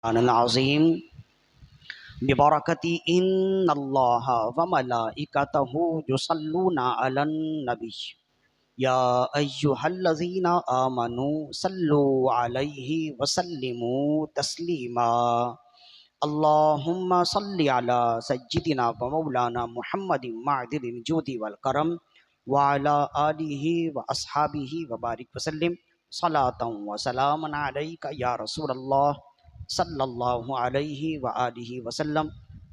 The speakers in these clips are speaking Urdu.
العظیم ببرکتی ان اللہ وملائکتہ یصلون علی النبی یا ایہا الذین آمنوا صلوا علیہ وسلموا تسلیما اللہم صل علی سیدنا و مولانا محمد معدن الجود والکرم وعلی آلہ واصحابہ وبارک وسلم صلاۃ و سلام علیک یا رسول اللہ صلی اللہ علیہ وآلہ وسلم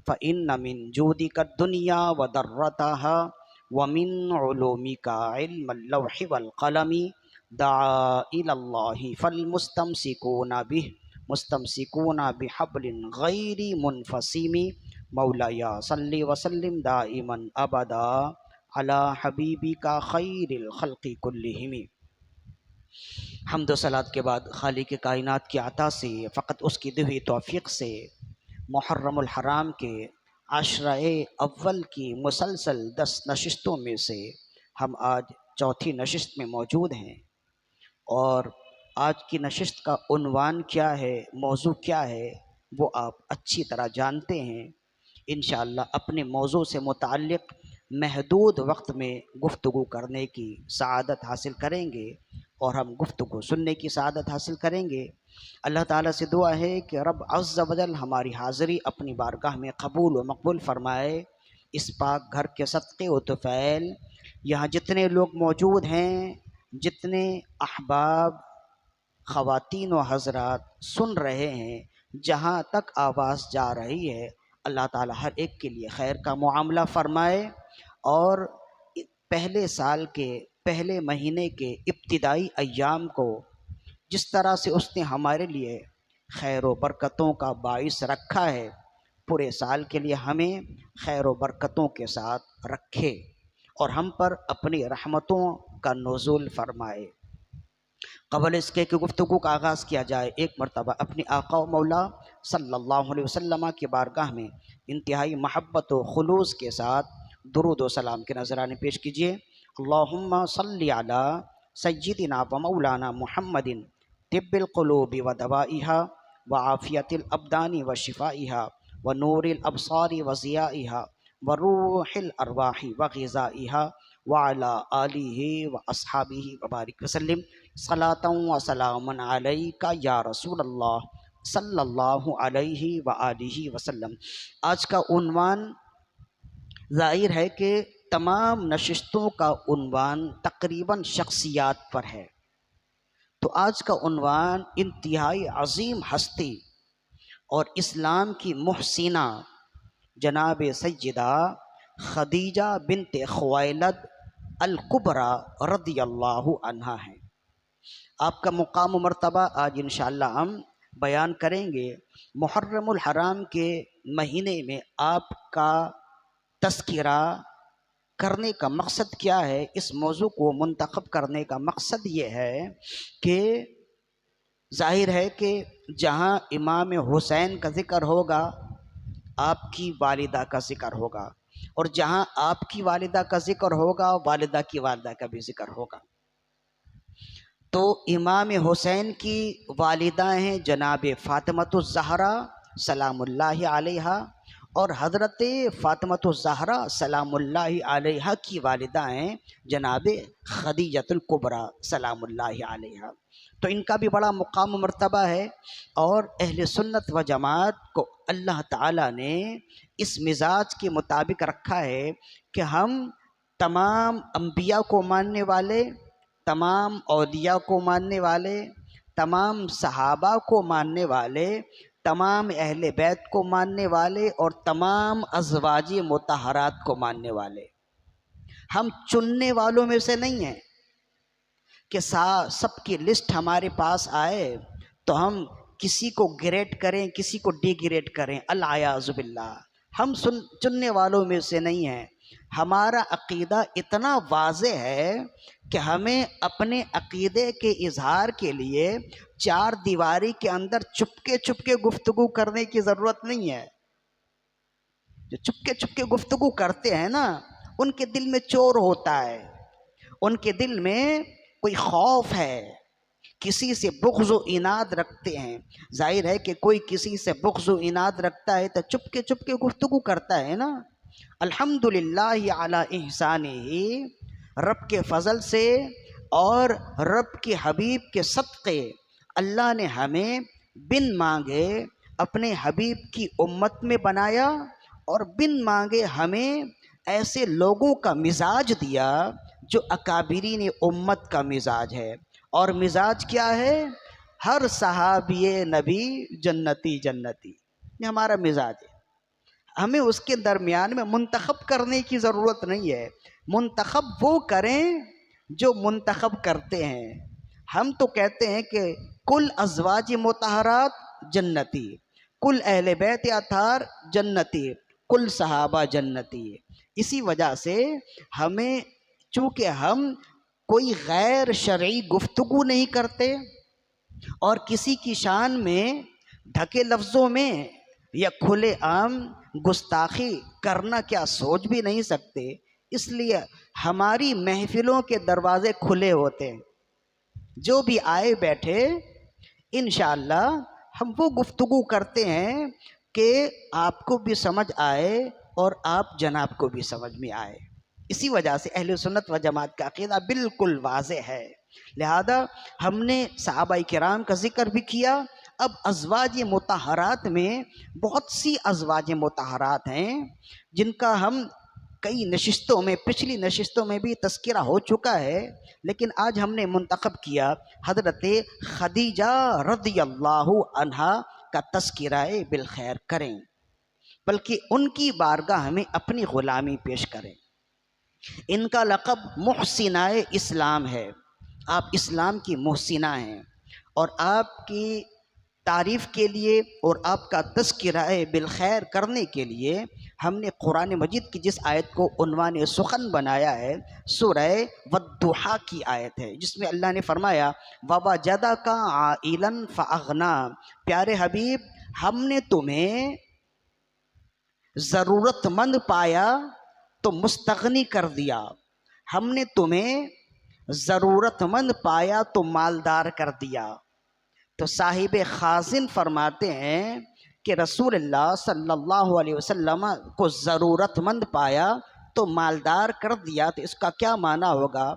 فإن من جودک الدنیا وضرتها ومن علومک علم اللوح والقلم دعا إلى الله فالمستمسكون به مستمسكون بحبل غیر منفصم مولاي صل وسلم دائما ابدا على حبیبک خیر الخلق كلهم۔ حمد و صلات کے بعد خالق کائنات کی عطا سے فقط اس کی دی ہوئی توفیق سے محرم الحرام کے عشرہ اول کی مسلسل 10 نشستوں میں سے ہم آج چوتھی نشست میں موجود ہیں، اور آج کی نشست کا عنوان کیا ہے، موضوع کیا ہے، وہ آپ اچھی طرح جانتے ہیں۔ انشاءاللہ اپنے موضوع سے متعلق محدود وقت میں گفتگو کرنے کی سعادت حاصل کریں گے، اور ہم گفتگو سننے کی سعادت حاصل کریں گے۔ اللہ تعالیٰ سے دعا ہے کہ رب عز و جل ہماری حاضری اپنی بارگاہ میں قبول و مقبول فرمائے۔ اس پاک گھر کے صدقے و طفیل یہاں جتنے لوگ موجود ہیں، جتنے احباب خواتین و حضرات سن رہے ہیں، جہاں تک آواز جا رہی ہے، اللہ تعالیٰ ہر ایک کے لیے خیر کا معاملہ فرمائے، اور پہلے سال کے پہلے مہینے کے ابتدائی ایام کو جس طرح سے اس نے ہمارے لیے خیر و برکتوں کا باعث رکھا ہے، پورے سال کے لیے ہمیں خیر و برکتوں کے ساتھ رکھے اور ہم پر اپنی رحمتوں کا نزول فرمائے۔ قبل اس کے کہ گفتگو کا آغاز کیا جائے، ایک مرتبہ اپنے آقا و مولا صلی اللہ علیہ وسلم کی بارگاہ میں انتہائی محبت و خلوص کے ساتھ درود و سلام کے نذرانے پیش کیجیے۔ اللہم صلی علی سیدنا و مولانا محمد طب القلوب و دوائها وعافیت الابدان و شفائها ونور الابصار و ضیائها وروح الارواح و غذائها وعلی آلہ و اصحابہ وبارک وسلم صلاۃ و سلام علیک یا رسول اللہ صلی اللہ علیہ وآلہ وسلم۔ آج کا عنوان ظاہر ہے کہ تمام نشستوں کا عنوان تقریباً شخصیات پر ہے، تو آج کا عنوان انتہائی عظیم ہستی اور اسلام کی محسنہ جناب سیدہ خدیجہ بنت خویلد الکبریٰ رضی اللہ عنہا ہیں۔ آپ کا مقام و مرتبہ آج انشاءاللہ ہم بیان کریں گے۔ محرم الحرام کے مہینے میں آپ کا تذکرہ کرنے کا مقصد کیا ہے، اس موضوع کو منتخب کرنے کا مقصد یہ ہے کہ ظاہر ہے کہ جہاں امام حسین کا ذکر ہوگا، آپ کی والدہ کا ذکر ہوگا، اور جہاں آپ کی والدہ کا ذکر ہوگا، والدہ کی والدہ کا بھی ذکر ہوگا۔ تو امام حسین کی والدہ ہیں جناب فاطمۃ الزہرا سلام اللہ علیہا، اور حضرت فاطمۃ الزہرا سلام اللہ علیہا کی والدہ ہیں جناب خدیجۃ الکبریٰ سلام اللہ علیہا۔ تو ان کا بھی بڑا مقام و مرتبہ ہے، اور اہل سنت و جماعت کو اللہ تعالیٰ نے اس مزاج کے مطابق رکھا ہے کہ ہم تمام انبیاء کو ماننے والے، تمام اولیاء کو ماننے والے، تمام صحابہ کو ماننے والے، تمام اہل بیت کو ماننے والے، اور تمام ازواج مطہرات کو ماننے والے۔ ہم چننے والوں میں سے نہیں ہیں کہ سب کی لسٹ ہمارے پاس آئے تو ہم کسی کو گریڈ کریں، کسی کو ڈی گریڈ کریں، العیاذ باللہ۔ ہم چننے والوں میں سے نہیں ہیں۔ ہمارا عقیدہ اتنا واضح ہے کہ ہمیں اپنے عقیدے کے اظہار کے لیے چار دیواری کے اندر چپکے چپکے گفتگو کرنے کی ضرورت نہیں ہے۔ جو چپکے چپکے گفتگو کرتے ہیں نا، ان کے دل میں چور ہوتا ہے، ان کے دل میں کوئی خوف ہے کسی سے بغض و عناد رکھتے ہیں. ظاہر ہے کہ کوئی کسی سے بغض و عناد رکھتا ہے تو چپ کے گفتگو کرتا ہے نا. الحمدللہ علی احسانہ، رب کے فضل سے اور رب کے حبیب کے صدقے اللہ نے ہمیں بن مانگے اپنے حبیب کی امت میں بنایا، اور بن مانگے ہمیں ایسے لوگوں کا مزاج دیا جو اکابرین امت کا مزاج ہے. اور مزاج کیا ہے؟ ہر صحابی نبی جنتی جنتی، یہ ہمارا مزاج ہے. ہمیں اس کے درمیان میں منتخب کرنے کی ضرورت نہیں ہے. منتخب وہ کریں جو منتخب کرتے ہیں. ہم تو کہتے ہیں کہ کل ازواج مطہرات جنتی، کل اہل بیت اطہار جنتی، کل صحابہ جنتی. اسی وجہ سے ہمیں، چونکہ ہم کوئی غیر شرعی گفتگو نہیں کرتے اور کسی کی شان میں ڈھکے لفظوں میں یا کھلے عام گستاخی کرنا کیا سوچ بھی نہیں سکتے، اس لیے ہماری محفلوں کے دروازے کھلے ہوتے ہیں. جو بھی آئے بیٹھے انشاءاللہ ہم وہ گفتگو کرتے ہیں کہ آپ کو بھی سمجھ آئے اور آپ جناب کو بھی سمجھ میں آئے. اسی وجہ سے اہل سنت و جماعت کا عقیدہ بالکل واضح ہے. لہذا ہم نے صحابہ کرام کا ذکر بھی کیا. اب ازواج مطہرات میں بہت سی ازواج مطہرات ہیں جن کا ہم کئی نشستوں میں، پچھلی نشستوں میں بھی تذکرہ ہو چکا ہے، لیکن آج ہم نے منتخب کیا حضرت خدیجہ رضی اللہ عنہا کا تذکرہ بالخیر کریں، بلکہ ان کی بارگاہ میں اپنی غلامی پیش کریں. ان کا لقب محسنہ اسلام ہے. آپ اسلام کی محسنہ ہیں، اور آپ کی تعریف کے لیے اور آپ کا تذکرہ بالخیر کرنے کے لیے ہم نے قرآن مجید کی جس آیت کو عنوان سخن بنایا ہے، سورہ والضحیٰ کی آیت ہے، جس میں اللہ نے فرمایا وَوَجَدَكَ عَائِلًا فَأَغْنَىٰ. پیارے حبیب، ہم نے تمہیں ضرورت مند پایا تو مستغنی کر دیا. ہم نے تمہیں ضرورت مند پایا تو مالدار کر دیا. تو صاحب خازن فرماتے ہیں کہ رسول اللہ صلی اللہ علیہ وسلم کو ضرورت مند پایا تو مالدار کر دیا. تو اس کا کیا معنی ہوگا؟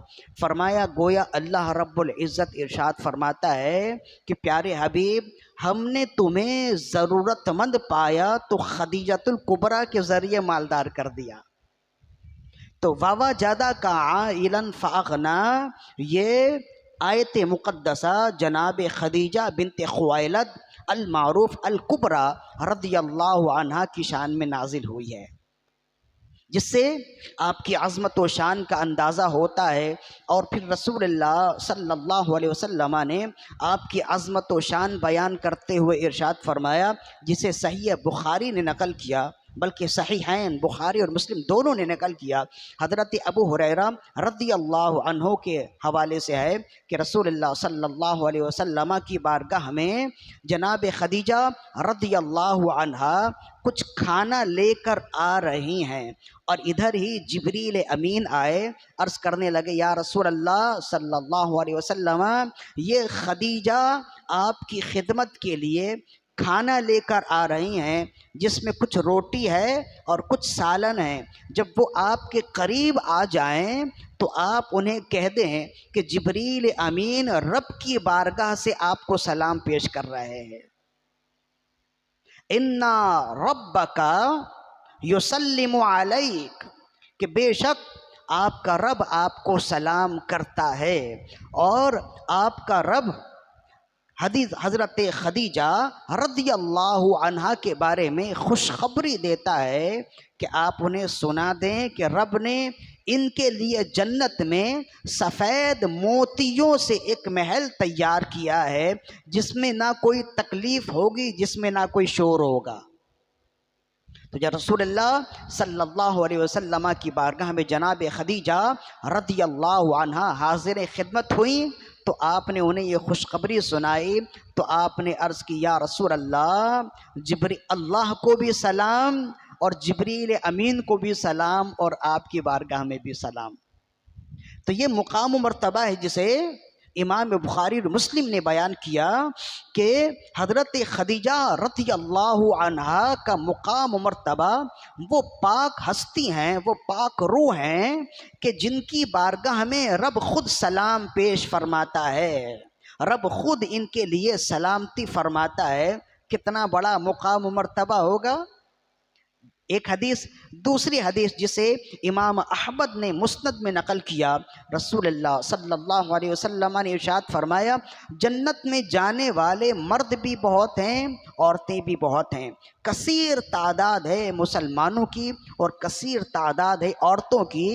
فرمایا گویا اللہ رب العزت ارشاد فرماتا ہے کہ پیارے حبیب، ہم نے تمہیں ضرورت مند پایا تو خدیجۃ الکبریٰ کے ذریعے مالدار کر دیا. تو وَوَجَدَكَ عَائِلًا فَأَغْنَىٰ، یہ آیت مقدسہ جناب خدیجہ بنت خویلد المعروف الکبریٰ رضی اللہ عنہا کی شان میں نازل ہوئی ہے، جس سے آپ کی عظمت و شان کا اندازہ ہوتا ہے. اور پھر رسول اللہ صلی اللہ علیہ وسلم نے آپ کی عظمت و شان بیان کرتے ہوئے ارشاد فرمایا، جسے صحیح بخاری نے نقل کیا، بلکہ صحیحین بخاری اور مسلم دونوں نے نقل کیا. حضرت ابو ہریرہ رضی اللہ عنہ کے حوالے سے ہے کہ رسول اللہ صلی اللہ علیہ وسلم کی بارگاہ میں جناب خدیجہ رضی اللہ عنہا کچھ کھانا لے کر آ رہی ہیں، اور ادھر ہی جبریل امین آئے، عرض کرنے لگے یا رسول اللہ صلی اللہ علیہ وسلم، یہ خدیجہ آپ کی خدمت کے لیے کھانا لے کر آ رہی ہیں جس میں کچھ روٹی ہے اور کچھ سالن ہے. جب وہ آپ کے قریب آ جائیں تو آپ انہیں کہہ دیں کہ جبریل امین رب کی بارگاہ سے آپ کو سلام پیش کر رہے ہیں. اِنَّ رَبَّكَ یسلم علیک، کہ بے شک آپ کا رب آپ کو سلام کرتا ہے. اور آپ کا رب حضرت خدیجہ رضی اللہ عنہا کے بارے میں خوشخبری دیتا ہے کہ آپ انہیں سنا دیں کہ رب نے ان کے لیے جنت میں سفید موتیوں سے ایک محل تیار کیا ہے جس میں نہ کوئی تکلیف ہوگی، جس میں نہ کوئی شور ہوگا. تو جب رسول اللہ صلی اللہ علیہ وسلم کی بارگاہ میں جناب خدیجہ رضی اللہ عنہا حاضر خدمت ہوئیں تو آپ نے انہیں یہ خوشخبری سنائی. تو آپ نے عرض کی یا رسول اللہ، اللہ کو بھی سلام اور جبریل امین کو بھی سلام اور آپ کی بارگاہ میں بھی سلام. تو یہ مقام و مرتبہ ہے جسے امام بخاری اور مسلم نے بیان کیا کہ حضرت خدیجہ رضی اللہ عنہا کا مقام و مرتبہ، وہ پاک ہستی ہیں، وہ پاک روح ہیں کہ جن کی بارگاہ میں رب خود سلام پیش فرماتا ہے، رب خود ان کے لیے سلامتی فرماتا ہے۔ کتنا بڑا مقام و مرتبہ ہوگا۔ ایک حدیث، دوسری حدیث جسے امام احمد نے مسند میں نقل کیا، رسول اللہ صلی اللہ علیہ وسلم نے ارشاد فرمایا، جنت میں جانے والے مرد بھی بہت ہیں، عورتیں بھی بہت ہیں، کثیر تعداد ہے مسلمانوں کی اور کثیر تعداد ہے عورتوں کی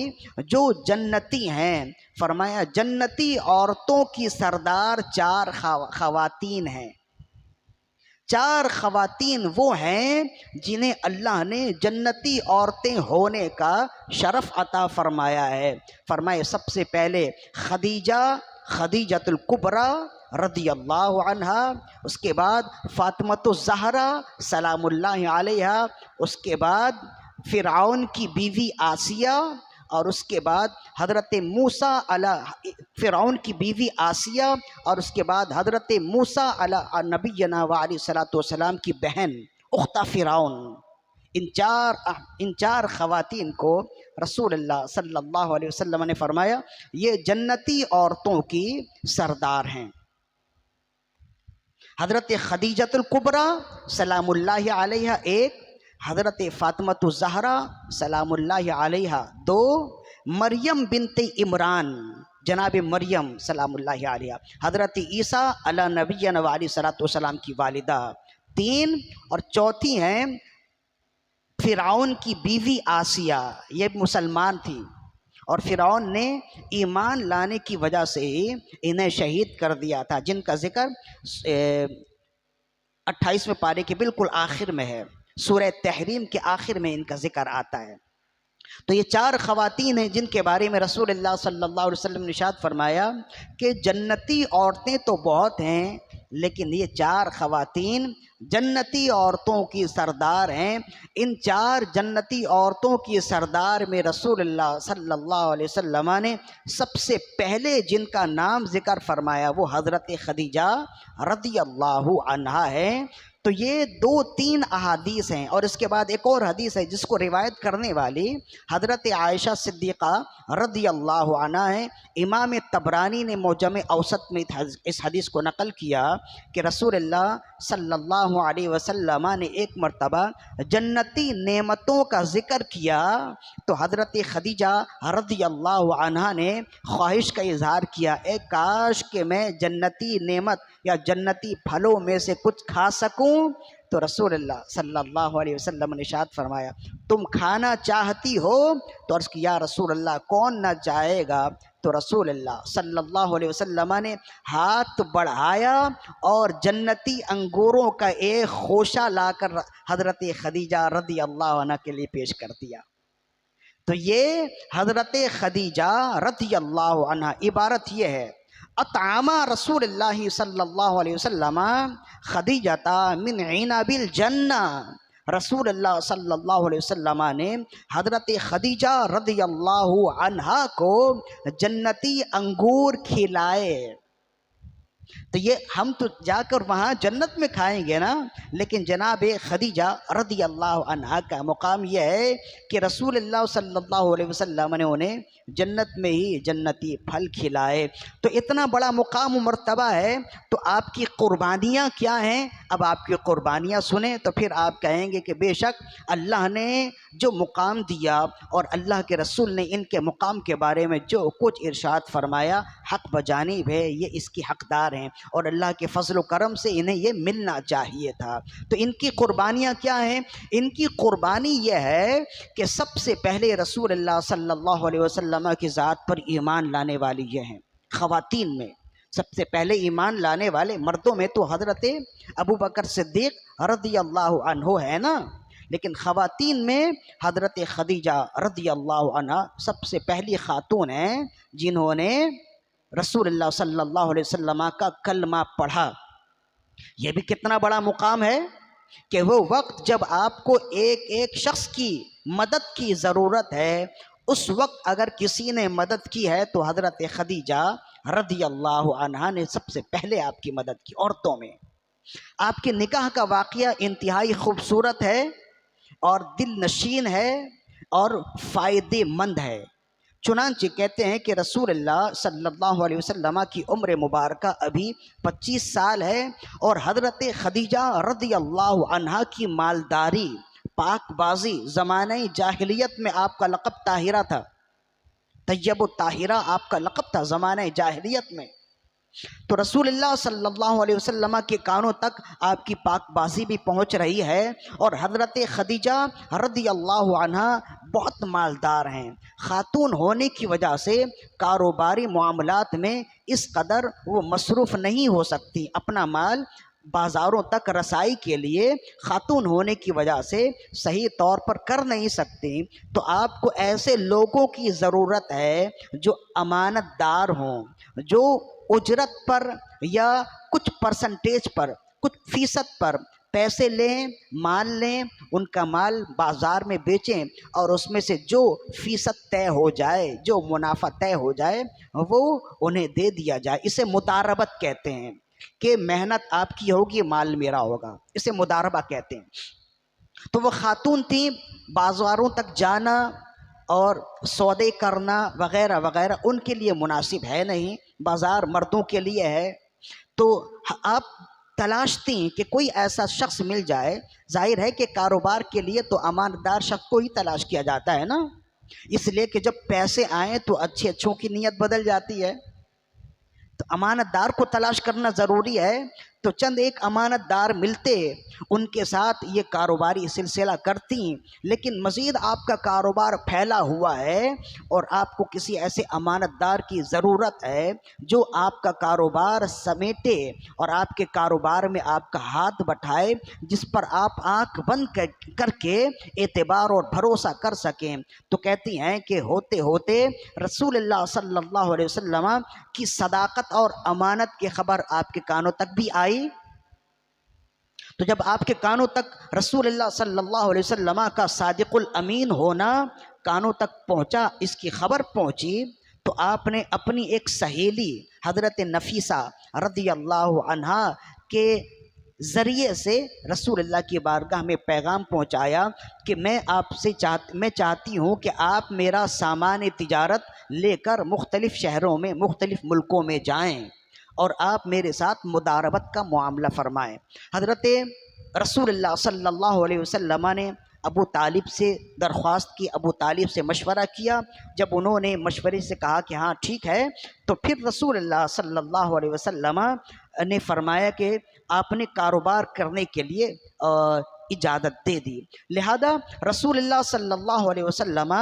جو جنتی ہیں۔ فرمایا جنتی عورتوں کی سردار 4 خواتین ہیں۔ 4 خواتین وہ ہیں جنہیں اللہ نے جنتی عورتیں ہونے کا شرف عطا فرمایا ہے۔ فرمائے سب سے پہلے خدیجۃ الکبریٰ رضی اللہ عنہا، اس کے بعد فاطمۃ الزہرا سلام اللہ علیہا، اس کے بعد فرعون کی بیوی آسیہ، اور اس کے بعد حضرت موسیٰ فرعون کی بیوی آسیہ، اور اس کے بعد حضرت موسیٰ علی نبینا وعلیہ الصلوۃ والسلام کی بہن اختہ فرعون۔ ان چار خواتین کو رسول اللہ صلی اللہ علیہ وسلم نے فرمایا یہ جنتی عورتوں کی سردار ہیں۔ حضرت خدیجۃ الکبریٰ سلام اللہ علیہا ایک، حضرت فاطمۃ الزہرا سلام اللہ علیہا 2، مریم بنت عمران جناب مریم سلام اللہ علیہا، حضرت عیسیٰ علی نبینا علیہ الصلوۃ والسلام کی والدہ 3، اور چوتھی ہیں فرعون کی بیوی آسیہ، یہ مسلمان تھی اور فرعون نے ایمان لانے کی وجہ سے انہیں شہید کر دیا تھا، جن کا ذکر 28ویں پارے کے بالکل آخر میں ہے، سورہ تحریم کے آخر میں ان کا ذکر آتا ہے۔ تو یہ 4 خواتین ہیں جن کے بارے میں رسول اللہ صلی اللہ علیہ وسلم نے ارشاد فرمایا کہ جنتی عورتیں تو بہت ہیں لیکن یہ 4 خواتین جنتی عورتوں کی سردار ہیں۔ ان 4 جنتی عورتوں کی سردار میں رسول اللہ صلی اللہ علیہ وسلم نے سب سے پہلے جن کا نام ذکر فرمایا وہ حضرت خدیجہ رضی اللہ عنہا ہے۔ تو یہ 2-3 احادیث ہیں، اور اس کے بعد ایک اور حدیث ہے جس کو روایت کرنے والی حضرت عائشہ صدیقہ رضی اللہ عنہا ہے۔ امام طبرانی نے معجم اوسط میں اس حدیث کو نقل کیا کہ رسول اللہ صلی اللہ علیہ وسلم نے ایک مرتبہ جنتی نعمتوں کا ذکر کیا تو حضرت خدیجہ رضی اللہ عنہا نے خواہش کا اظہار کیا، اے کاش کہ میں جنتی نعمت یا جنتی پھلوں میں سے کچھ کھا سکوں۔ تو رسول اللہ صلی اللہ علیہ وسلم نے ارشاد فرمایا تم کھانا چاہتی ہو؟ تو عرض کی یا رسول اللہ کون نہ چاہے گا؟ تو رسول اللہ صلی اللہ علیہ وسلم نے ہاتھ بڑھایا اور جنتی انگوروں کا ایک خوشہ لا کر حضرت خدیجہ رضی اللہ عنہ کے لیے پیش کر دیا۔ تو یہ حضرت خدیجہ رضی اللہ عنہ عبارت یہ ہے، اطعام رسول اللہ صلی اللہ علیہ وسلم خدیجہ من عنب الجنہ، رسول اللہ صلی اللہ علیہ وسلم نے حضرت خدیجہ رضی اللہ عنہا کو جنتی انگور کھلائے۔ تو یہ ہم تو جا کر وہاں جنت میں کھائیں گے نا، لیکن جناب خدیجہ رضی اللہ عنہا کا مقام یہ ہے کہ رسول اللہ صلی اللہ علیہ وسلم نے انہیں جنت میں ہی جنتی پھل کھلائے۔ تو اتنا بڑا مقام و مرتبہ ہے، تو آپ کی قربانیاں کیا ہیں؟ اب آپ کی قربانیاں سنیں تو پھر آپ کہیں گے کہ بے شک اللہ نے جو مقام دیا اور اللہ کے رسول نے ان کے مقام کے بارے میں جو کچھ ارشاد فرمایا حق بجانب ہے، یہ اس کی حقدار ہیں اور اللہ کے فضل و کرم سے انہیں یہ ملنا چاہیے تھا۔ تو ان کی قربانیاں کیا ہیں؟ ان کی قربانی یہ ہے کہ سب سے پہلے رسول اللہ صلی اللہ علیہ وسلم کی ذات پر ایمان لانے والی یہ ہیں۔ خواتین میں سب سے پہلے ایمان لانے والے مردوں میں تو حضرت ابو بکر صدیق رضی اللہ عنہ ہے نا، لیکن خواتین میں حضرت خدیجہ رضی اللہ عنہ سب سے پہلی خاتون ہیں جنہوں نے رسول اللہ صلی اللہ علیہ وسلم کا کلمہ پڑھا۔ یہ بھی کتنا بڑا مقام ہے کہ وہ وقت جب آپ کو ایک شخص کی مدد کی ضرورت ہے، اس وقت اگر کسی نے مدد کی ہے تو حضرت خدیجہ رضی اللہ عنہا نے سب سے پہلے آپ کی مدد کی عورتوں میں۔ آپ کے نکاح کا واقعہ انتہائی خوبصورت ہے اور دل نشین ہے اور فائدے مند ہے۔ چنانچہ کہتے ہیں کہ رسول اللہ صلی اللہ علیہ وسلم کی عمر مبارکہ ابھی 25 سال ہے، اور حضرت خدیجہ رضی اللہ عنہا کی مالداری، پاک بازی، زمانہ جاہلیت میں آپ کا لقب طاہرہ تھا، طیب الطاہرہ آپ کا لقب تھا زمانہ جاہلیت میں۔ تو رسول اللہ صلی اللہ علیہ وسلم کے کانوں تک آپ کی پاک بازی بھی پہنچ رہی ہے، اور حضرت خدیجہ رضی اللہ عنہا بہت مالدار ہیں۔ خاتون ہونے کی وجہ سے کاروباری معاملات میں اس قدر وہ مصروف نہیں ہو سکتی، اپنا مال بازاروں تک رسائی کے لیے خاتون ہونے کی وجہ سے صحیح طور پر کر نہیں سکتی۔ تو آپ کو ایسے لوگوں کی ضرورت ہے جو امانت دار ہوں، جو اجرت پر یا کچھ پرسنٹیج پر، کچھ فیصد پر پیسے لیں، مال لیں، ان کا مال بازار میں بیچیں، اور اس میں سے جو فیصد طے ہو جائے، جو منافع طے ہو جائے، وہ انہیں دے دیا جائے۔ اسے مداربت کہتے ہیں کہ محنت آپ کی ہوگی، مال میرا ہوگا، اسے مداربہ کہتے ہیں۔ تو وہ خاتون تھیں، بازاروں تک جانا اور سودے کرنا وغیرہ وغیرہ ان کے لیے مناسب ہے نہیں، بازار مردوں کے لیے ہے۔ تو آپ تلاشتی کہ کوئی ایسا شخص مل جائے، ظاہر ہے کہ کاروبار کے لیے تو امانت دار شخص کو ہی تلاش کیا جاتا ہے نا، اس لیے کہ جب پیسے آئیں تو اچھے اچھوں کی نیت بدل جاتی ہے، تو امانت دار کو تلاش کرنا ضروری ہے۔ تو چند ایک امانت دار ملتے، ان کے ساتھ یہ کاروباری سلسلہ کرتی، لیکن مزید آپ کا کاروبار پھیلا ہوا ہے اور آپ کو کسی ایسے امانت دار کی ضرورت ہے جو آپ کا کاروبار سمیٹے اور آپ کے کاروبار میں آپ کا ہاتھ بٹھائے، جس پر آپ آنکھ بند کر کے اعتبار اور بھروسہ کر سکیں۔ تو کہتی ہیں کہ ہوتے ہوتے رسول اللہ صلی اللہ علیہ وسلم کی صداقت اور امانت کی خبر آپ کے کانوں تک بھی آئی۔ تو جب آپ کے کانوں تک رسول اللہ صلی اللہ علیہ وسلم کا صادق الامین ہونا کانوں تک پہنچا، اس کی خبر پہنچی، تو آپ نے اپنی ایک سہیلی حضرت نفیسہ رضی اللہ عنہا کے ذریعے سے رسول اللہ کی بارگاہ میں پیغام پہنچایا کہ میں چاہتی ہوں کہ آپ میرا سامان تجارت لے کر مختلف شہروں میں، مختلف ملکوں میں جائیں اور آپ میرے ساتھ مداربت کا معاملہ فرمائیں۔ حضرت رسول اللہ صلی اللہ علیہ وسلم نے ابو طالب سے درخواست کی، ابو طالب سے مشورہ کیا۔ جب انہوں نے مشورے سے کہا کہ ہاں ٹھیک ہے، تو پھر رسول اللہ صلی اللہ علیہ وسلم نے فرمایا کہ آپ نے کاروبار کرنے کے لیے اجازت دے دی۔ لہذا رسول اللہ صلی اللہ علیہ وسلم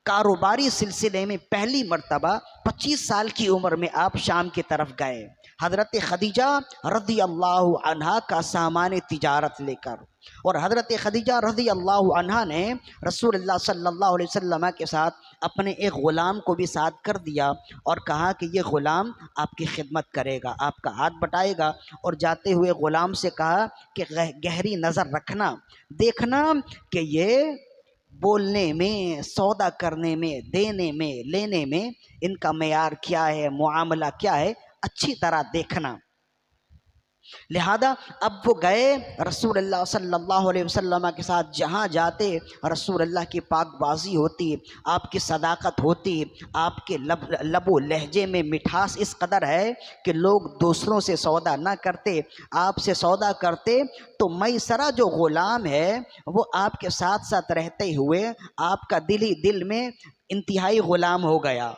کاروباری سلسلے میں پہلی مرتبہ 25 سال کی عمر میں آپ شام کی طرف گئے، حضرت خدیجہ رضی اللہ عنہا کا سامان تجارت لے کر، اور حضرت خدیجہ رضی اللہ عنہا نے رسول اللہ صلی اللہ علیہ وسلم کے ساتھ اپنے ایک غلام کو بھی ساتھ کر دیا اور کہا کہ یہ غلام آپ کی خدمت کرے گا، آپ کا ہاتھ بٹائے گا، اور جاتے ہوئے غلام سے کہا کہ گہری نظر رکھنا، دیکھنا کہ یہ بولنے میں، سودا کرنے میں، دینے میں، لینے میں ان کا معیار کیا ہے، معاملہ کیا ہے، اچھی طرح دیکھنا۔ لہذا اب وہ گئے رسول اللہ صلی اللہ علیہ وسلم کے ساتھ، جہاں جاتے رسول اللہ کی پاک بازی ہوتی، آپ کی صداقت ہوتی، آپ کے لب و لہجے میں مٹھاس اس قدر ہے کہ لوگ دوسروں سے سودا نہ کرتے، آپ سے سودا کرتے۔ تو میسرہ جو غلام ہے وہ آپ کے ساتھ ساتھ رہتے ہوئے آپ کا دل ہی دل میں انتہائی غلام ہو گیا۔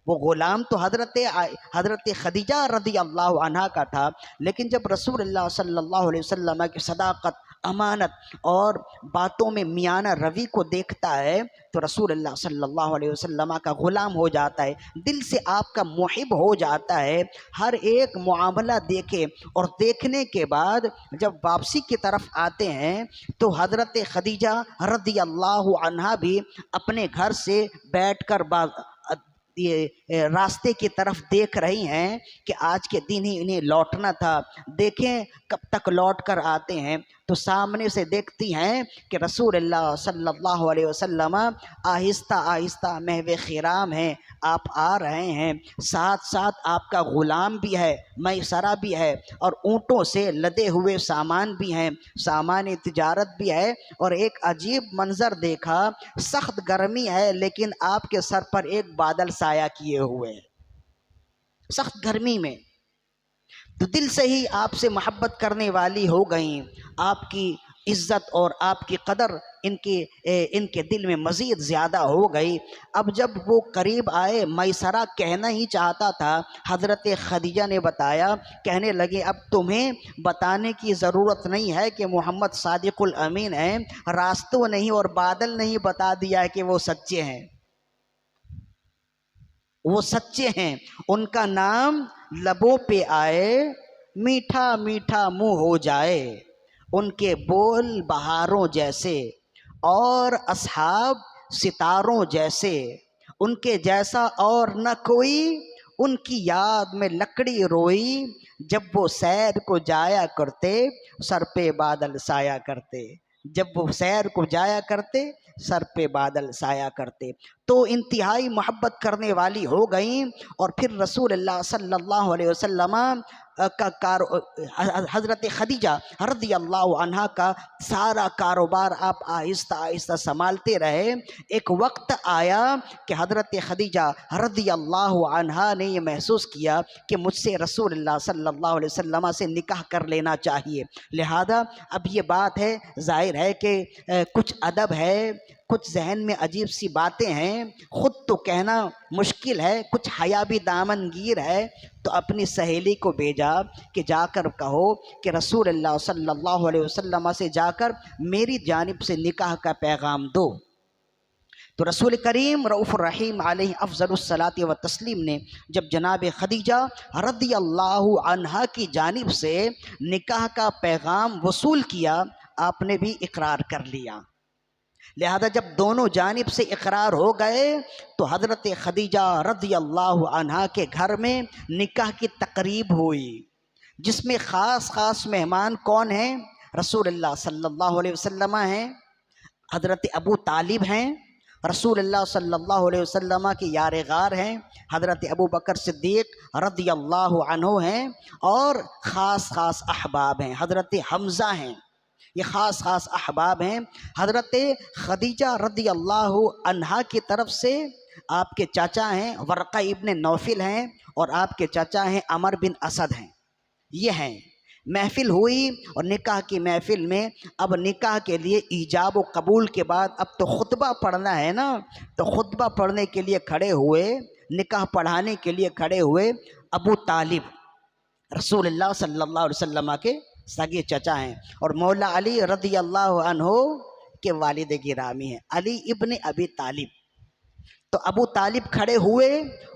وہ غلام تو حضرت خدیجہ رضی اللہ عنہا کا تھا، لیکن جب رسول اللہ صلی اللہ علیہ وسلم کی صداقت، امانت اور باتوں میں میانہ روی کو دیکھتا ہے تو رسول اللہ صلی اللہ علیہ وسلم کا غلام ہو جاتا ہے، دل سے آپ کا محب ہو جاتا ہے۔ ہر ایک معاملہ دیکھے، اور دیکھنے کے بعد جب واپسی کی طرف آتے ہیں تو حضرت خدیجہ رضی اللہ عنہا بھی اپنے گھر سے بیٹھ کر یہ راستے کی طرف دیکھ رہی ہیں کہ آج کے دن ہی انہیں لوٹنا تھا، دیکھیں کب تک لوٹ کر آتے ہیں تو سامنے سے دیکھتی ہیں کہ رسول اللہ صلی اللہ علیہ وسلم آہستہ آہستہ محو خرام ہیں، آپ آ رہے ہیں، ساتھ ساتھ آپ کا غلام بھی ہے، میسرہ بھی ہے، اور اونٹوں سے لدے ہوئے سامان بھی ہیں، سامان تجارت بھی ہے۔ اور ایک عجیب منظر دیکھا، سخت گرمی ہے لیکن آپ کے سر پر ایک بادل سایہ کیے ہوئے، سخت گرمی میں تو دل سے ہی آپ سے محبت کرنے والی ہو گئیں، آپ کی عزت اور آپ کی قدر ان کے دل میں مزید زیادہ ہو گئی۔ اب جب وہ قریب آئے، میسرہ کہنا ہی چاہتا تھا، حضرت خدیجہ نے بتایا، کہنے لگے اب تمہیں بتانے کی ضرورت نہیں ہے کہ محمد صادق الامین ہیں، راستوں نہیں اور بادل نہیں بتا دیا ہے کہ وہ سچے ہیں، وہ سچے ہیں، ان کا نام لبوں پہ آئے میٹھا میٹھا منہ ہو جائے، ان کے بول بہاروں جیسے اور اصحاب ستاروں جیسے، ان کے جیسا اور نہ کوئی، ان کی یاد میں لکڑی روئی، جب وہ سیر کو جایا کرتے سر پہ بادل سایہ کرتے، جب وہ سیر کو جایا کرتے سر پہ بادل سایہ کرتے۔ تو انتہائی محبت کرنے والی ہو گئیں، اور پھر رسول اللہ صلی اللہ علیہ وسلم حضرت خدیجہ رضی اللہ عنہا کا سارا کاروبار آپ آہستہ آہستہ سنبھالتے رہے۔ ایک وقت آیا کہ حضرت خدیجہ رضی اللہ عنہا نے یہ محسوس کیا کہ مجھ سے رسول اللہ صلی اللہ علیہ وسلم سے نکاح کر لینا چاہیے، لہذا اب یہ بات ہے، ظاہر ہے کہ کچھ ادب ہے، کچھ ذہن میں عجیب سی باتیں ہیں، خود تو کہنا مشکل ہے، کچھ حیا بھی دامن گیر ہے، تو اپنی سہیلی کو بھیجا کہ جا کر کہو کہ رسول اللہ صلی اللہ علیہ وسلم سے جا کر میری جانب سے نکاح کا پیغام دو۔ تو رسول کریم رؤوف الرحیم علیہ افضل الصلاۃ و تسلیم نے جب جناب خدیجہ رضی اللہ عنہا کی جانب سے نکاح کا پیغام وصول کیا، آپ نے بھی اقرار کر لیا۔ لہذا جب دونوں جانب سے اقرار ہو گئے تو حضرت خدیجہ رضی اللہ عنہا کے گھر میں نکاح کی تقریب ہوئی، جس میں خاص خاص مہمان کون ہیں؟ رسول اللہ صلی اللہ علیہ وسلم ہیں، حضرت ابو طالب ہیں، رسول اللہ صلی اللہ علیہ وسلم کے یار غار ہیں، حضرت ابو بکر صدیق رضی اللہ عنہ ہیں، اور خاص خاص احباب ہیں، حضرت حمزہ ہیں، یہ خاص خاص احباب ہیں۔ حضرت خدیجہ رضی اللہ عنہا کی طرف سے آپ کے چاچا ہیں ورقہ ابن نوفل ہیں، اور آپ کے چاچا ہیں عمر بن اسد ہیں، یہ ہیں۔ محفل ہوئی، اور نکاح کی محفل میں اب نکاح کے لیے ایجاب و قبول کے بعد اب تو خطبہ پڑھنا ہے نا، تو خطبہ پڑھنے کے لیے کھڑے ہوئے، نکاح پڑھانے کے لیے کھڑے ہوئے ابو طالب، رسول اللہ صلی اللہ علیہ وسلم کے سگے چچا ہیں، اور مولا علی رضی اللہ عنہ کے والد گرامی ہیں، علی ابن ابی طالب۔ تو ابو طالب کھڑے ہوئے،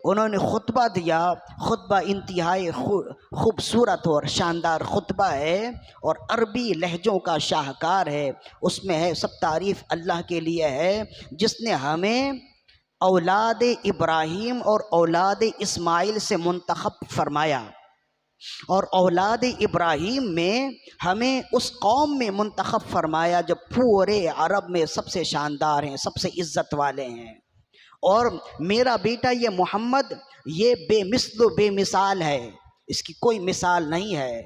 انہوں نے خطبہ دیا، خطبہ انتہائی خوبصورت اور شاندار خطبہ ہے، اور عربی لہجوں کا شاہکار ہے، اس میں ہے سب تعریف اللہ کے لیے ہے جس نے ہمیں اولاد ابراہیم اور اولاد اسماعیل سے منتخب فرمایا، اور اولاد ابراہیم میں ہمیں اس قوم میں منتخب فرمایا جو پورے عرب میں سب سے شاندار ہیں، سب سے عزت والے ہیں، اور میرا بیٹا یہ محمد یہ بے مثل و بے مثال ہے، اس کی کوئی مثال نہیں ہے،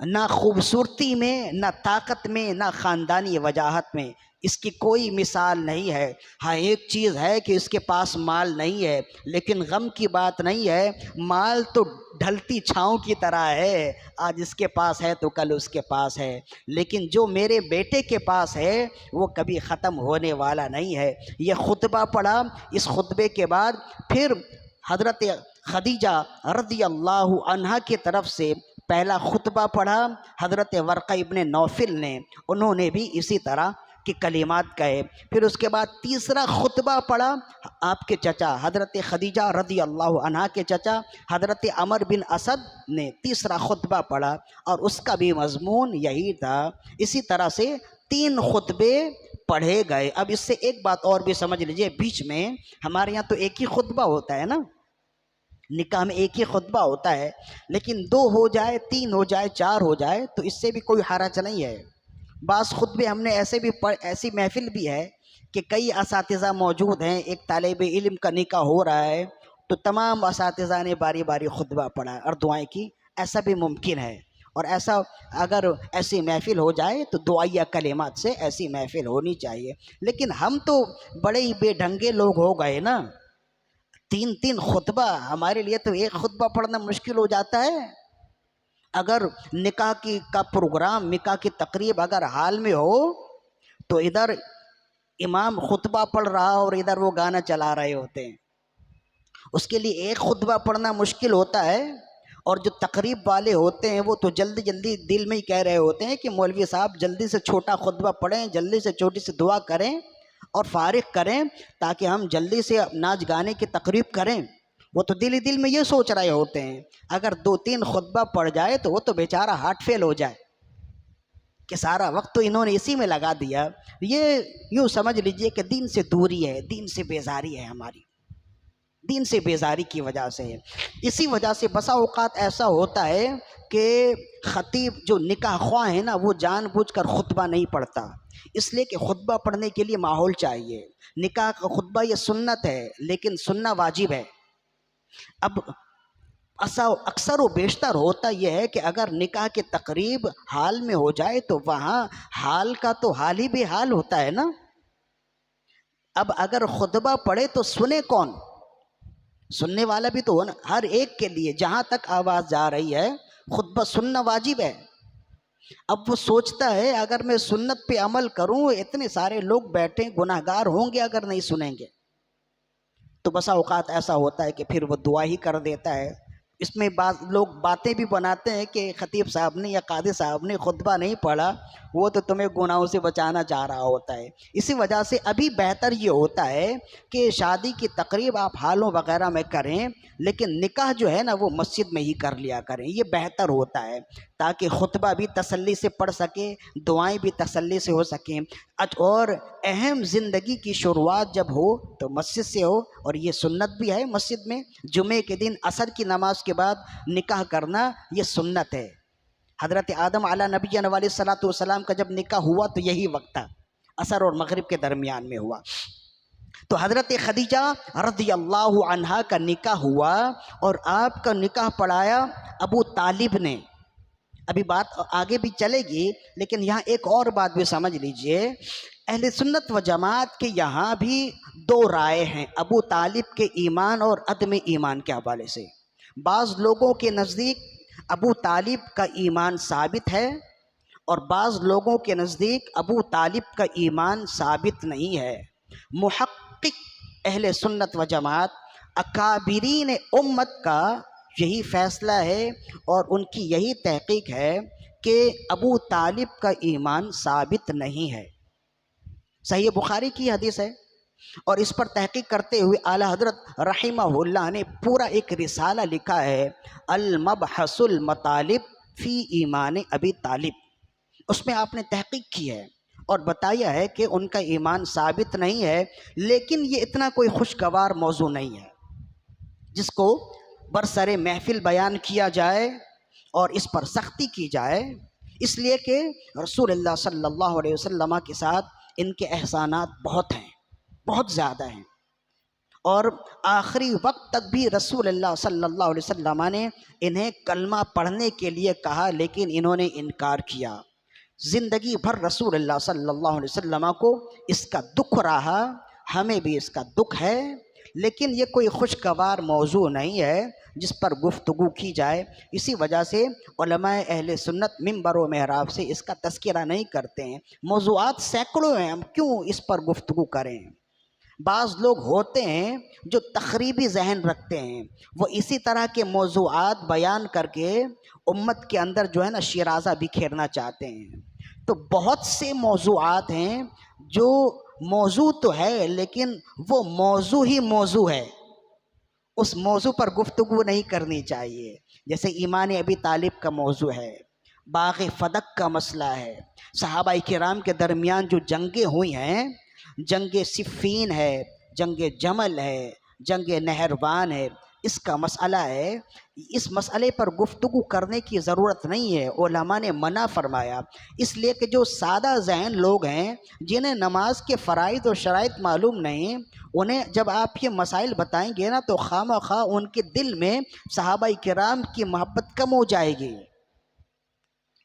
نہ خوبصورتی میں، نہ طاقت میں، نہ خاندانی وجاہت میں، اس کی کوئی مثال نہیں ہے۔ ہاں ایک چیز ہے کہ اس کے پاس مال نہیں ہے، لیکن غم کی بات نہیں ہے، مال تو ڈھلتی چھاؤں کی طرح ہے، آج اس کے پاس ہے تو کل اس کے پاس ہے، لیکن جو میرے بیٹے کے پاس ہے وہ کبھی ختم ہونے والا نہیں ہے۔ یہ خطبہ پڑھا، اس خطبے کے بعد پھر حضرت خدیجہ رضی اللہ عنہا کی طرف سے پہلا خطبہ پڑھا حضرت ورقہ ابن نوفل نے، انہوں نے بھی اسی طرح کی کلمات کہے۔ پھر اس کے بعد تیسرا خطبہ پڑھا آپ کے چچا حضرت خدیجہ رضی اللہ عنہا کے چچا حضرت عمر بن اسد نے تیسرا خطبہ پڑھا، اور اس کا بھی مضمون یہی تھا۔ اسی طرح سے 3 خطبے پڑھے گئے۔ اب اس سے ایک بات اور بھی سمجھ لیجئے، بیچ میں ہمارے یہاں تو ایک ہی خطبہ ہوتا ہے نا، نکاح میں ایک ہی خطبہ ہوتا ہے، لیکن 2 ہو جائے، 3 ہو جائے، 4 ہو جائے تو اس سے بھی کوئی حرج نہیں ہے۔ بعض خطبے ہم نے ایسی محفل بھی ہے کہ کئی اساتذہ موجود ہیں، ایک طالب علم کا نکاح ہو رہا ہے تو تمام اساتذہ نے باری باری خطبہ پڑھا اور دعائیں کی، ایسا بھی ممکن ہے۔ اور اگر ایسی محفل ہو جائے تو دعائیہ کلمات سے ایسی محفل ہونی چاہیے۔ لیکن ہم تو بڑے ہی بے ڈھنگے لوگ ہو گئے نا، 3 خطبہ، ہمارے لیے تو ایک خطبہ پڑھنا مشکل ہو جاتا ہے۔ اگر نکاح کا پروگرام، نکاح کی تقریب اگر حال میں ہو تو ادھر امام خطبہ پڑھ رہا اور ادھر وہ گانا چلا رہے ہوتے ہیں، اس کے لیے ایک خطبہ پڑھنا مشکل ہوتا ہے۔ اور جو تقریب والے ہوتے ہیں وہ تو جلدی جلدی دل میں ہی کہہ رہے ہوتے ہیں کہ مولوی صاحب جلدی سے چھوٹا خطبہ پڑھیں، جلدی سے چھوٹی سی دعا کریں اور فارغ کریں تاکہ ہم جلدی سے ناچ گانے کی تقریب کریں۔ وہ تو دل ہی دل میں یہ سوچ رہے ہوتے ہیں، اگر 2-3 خطبہ پڑھ جائے تو وہ تو بیچارہ ہارٹ فیل ہو جائے کہ سارا وقت تو انہوں نے اسی میں لگا دیا۔ یہ یوں سمجھ لیجئے کہ دین سے دوری ہے، دین سے بیزاری ہے، ہماری دین سے بیزاری کی وجہ سے ہے۔ اسی وجہ سے بسا اوقات ایسا ہوتا ہے کہ خطیب جو نکاح خواہ ہے نا وہ جان بوجھ کر خطبہ نہیں پڑھتا، اس لیے کہ خطبہ پڑھنے کے لیے ماحول چاہیے۔ نکاح کا خطبہ یہ سنت ہے لیکن سننا واجب ہے۔ اب اکثر و بیشتر ہوتا یہ ہے کہ اگر نکاح کی تقریب حال میں ہو جائے تو وہاں حال کا تو حال ہی بے حال ہوتا ہے نا۔ اب اگر خطبہ پڑھے تو سنے کون؟ سننے والا بھی تو ہو نا، ہر ایک کے لیے جہاں تک آواز جا رہی ہے خطبہ سننا واجب ہے۔ اب وہ سوچتا ہے اگر میں سنت پہ عمل کروں، اتنے سارے لوگ بیٹھے گناہ گار ہوں گے اگر نہیں سنیں گے، تو بسا اوقات ایسا ہوتا ہے کہ پھر وہ دعا ہی کر دیتا ہے۔ اس میں بعض لوگ باتیں بھی بناتے ہیں کہ خطیب صاحب نے یا قاضی صاحب نے خطبہ نہیں پڑھا، وہ تو تمہیں گناہوں سے بچانا چاہ رہا ہوتا ہے۔ اسی وجہ سے ابھی بہتر یہ ہوتا ہے کہ شادی کی تقریب آپ حالوں وغیرہ میں کریں، لیکن نکاح جو ہے نا وہ مسجد میں ہی کر لیا کریں، یہ بہتر ہوتا ہے تاکہ خطبہ بھی تسلی سے پڑھ سکیں، دعائیں بھی تسلی سے ہو سکیں۔ اور اہم زندگی کی شروعات جب ہو تو مسجد سے ہو، اور یہ سنت بھی ہے مسجد میں جمعے کے دن عصر کی نماز کے بعد نکاح کرنا، یہ سنت ہے۔ حضرت آدم علیہ نبی علیہ الصلوۃ والسلام کا جب نکاح ہوا تو یہی وقت تھا، عصر اور مغرب کے درمیان میں ہوا۔ تو حضرت خدیجہ رضی اللہ عنہا کا نکاح ہوا اور آپ کا نکاح پڑھایا ابو طالب نے۔ ابھی بات آگے بھی چلے گی لیکن یہاں ایک اور بات بھی سمجھ لیجئے، اہل سنت و جماعت کے یہاں بھی 2 رائے ہیں ابو طالب کے ایمان اور عدم ایمان کے حوالے سے۔ بعض لوگوں کے نزدیک ابو طالب کا ایمان ثابت ہے اور بعض لوگوں کے نزدیک ابو طالب کا ایمان ثابت نہیں ہے۔ محقق اہل سنت و جماعت اکابرین امت کا یہی فیصلہ ہے اور ان کی یہی تحقیق ہے کہ ابو طالب کا ایمان ثابت نہیں ہے۔ صحیح بخاری کی حدیث ہے، اور اس پر تحقیق کرتے ہوئے اعلی حضرت رحمہ اللہ نے پورا ایک رسالہ لکھا ہے، المبحث المطالب فی ایمان ابی طالب۔ اس میں آپ نے تحقیق کی ہے اور بتایا ہے کہ ان کا ایمان ثابت نہیں ہے، لیکن یہ اتنا کوئی خوشگوار موضوع نہیں ہے جس کو برسر محفل بیان کیا جائے اور اس پر سختی کی جائے، اس لیے کہ رسول اللہ صلی اللہ علیہ وسلم کے ساتھ ان کے احسانات بہت ہیں، بہت زیادہ ہیں، اور آخری وقت تک بھی رسول اللہ صلی اللہ علیہ وسلم نے انہیں کلمہ پڑھنے کے لیے کہا لیکن انہوں نے انکار کیا۔ زندگی بھر رسول اللہ صلی اللہ علیہ وسلم کو اس کا دکھ رہا، ہمیں بھی اس کا دکھ ہے، لیکن یہ کوئی خوشگوار موضوع نہیں ہے جس پر گفتگو کی جائے۔ اسی وجہ سے علماء اہل سنت منبر و محراب سے اس کا تذکرہ نہیں کرتے ہیں۔ موضوعات سینکڑوں ہیں، ہم کیوں اس پر گفتگو کریں؟ بعض لوگ ہوتے ہیں جو تخریبی ذہن رکھتے ہیں، وہ اسی طرح کے موضوعات بیان کر کے امت کے اندر جو ہے نا شیرازہ بکھیرنا چاہتے ہیں۔ تو بہت سے موضوعات ہیں جو موضوع تو ہے لیکن وہ موضوع ہی موضوع ہے، اس موضوع پر گفتگو نہیں کرنی چاہیے۔ جیسے ایمان ابی طالب کا موضوع ہے، باغ فدق کا مسئلہ ہے، صحابہ کرام کے درمیان جو جنگیں ہوئی ہیں، جنگ صفین ہے، جنگ جمل ہے، جنگ نہروان ہے، اس کا مسئلہ ہے، اس مسئلے پر گفتگو کرنے کی ضرورت نہیں ہے، علماء نے منع فرمایا، اس لیے کہ جو سادہ ذہن لوگ ہیں جنہیں نماز کے فرائض و شرائط معلوم نہیں، انہیں جب آپ یہ مسائل بتائیں گے نا تو خواہ خواہ ان کے دل میں صحابہ کرام کی محبت کم ہو جائے گی۔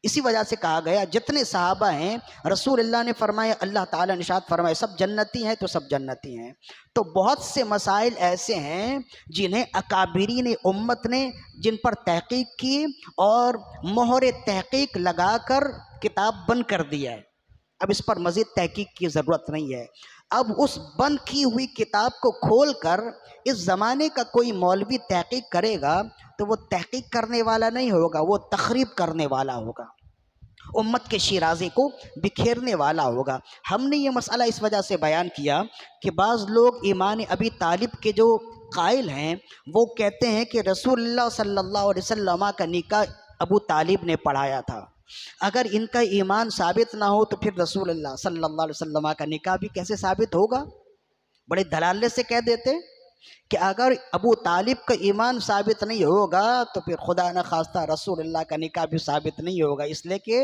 اسی وجہ سے کہا گیا جتنے صحابہ ہیں رسول اللہ نے فرمایا، اللہ تعالیٰ نے ارشاد فرمایا سب جنتی ہیں تو سب جنتی ہیں۔ تو بہت سے مسائل ایسے ہیں جنہیں اکابرین امت نے جن پر تحقیق کی اور مہر تحقیق لگا کر کتاب بند کر دیا ہے، اب اس پر مزید تحقیق کی ضرورت نہیں ہے۔ اب اس بند کی ہوئی کتاب کو کھول کر اس زمانے کا کوئی مولوی تحقیق کرے گا تو وہ تحقیق کرنے والا نہیں ہوگا، وہ تخریب کرنے والا ہوگا، امت کے شیرازے کو بکھیرنے والا ہوگا۔ ہم نے یہ مسئلہ اس وجہ سے بیان کیا کہ بعض لوگ ایمان ابی طالب کے جو قائل ہیں وہ کہتے ہیں کہ رسول اللہ صلی اللہ علیہ وسلم کا نکاح ابو طالب نے پڑھایا تھا، اگر ان کا ایمان ثابت نہ ہو تو پھر رسول اللہ صلی اللہ علیہ وسلم کا نکاح بھی کیسے ثابت ہوگا؟ بڑے دلالے سے کہہ دیتے کہ اگر ابو طالب کا ایمان ثابت نہیں ہوگا تو پھر خدا نخواستہ رسول اللہ کا نکاح بھی ثابت نہیں ہوگا، اس لیے کہ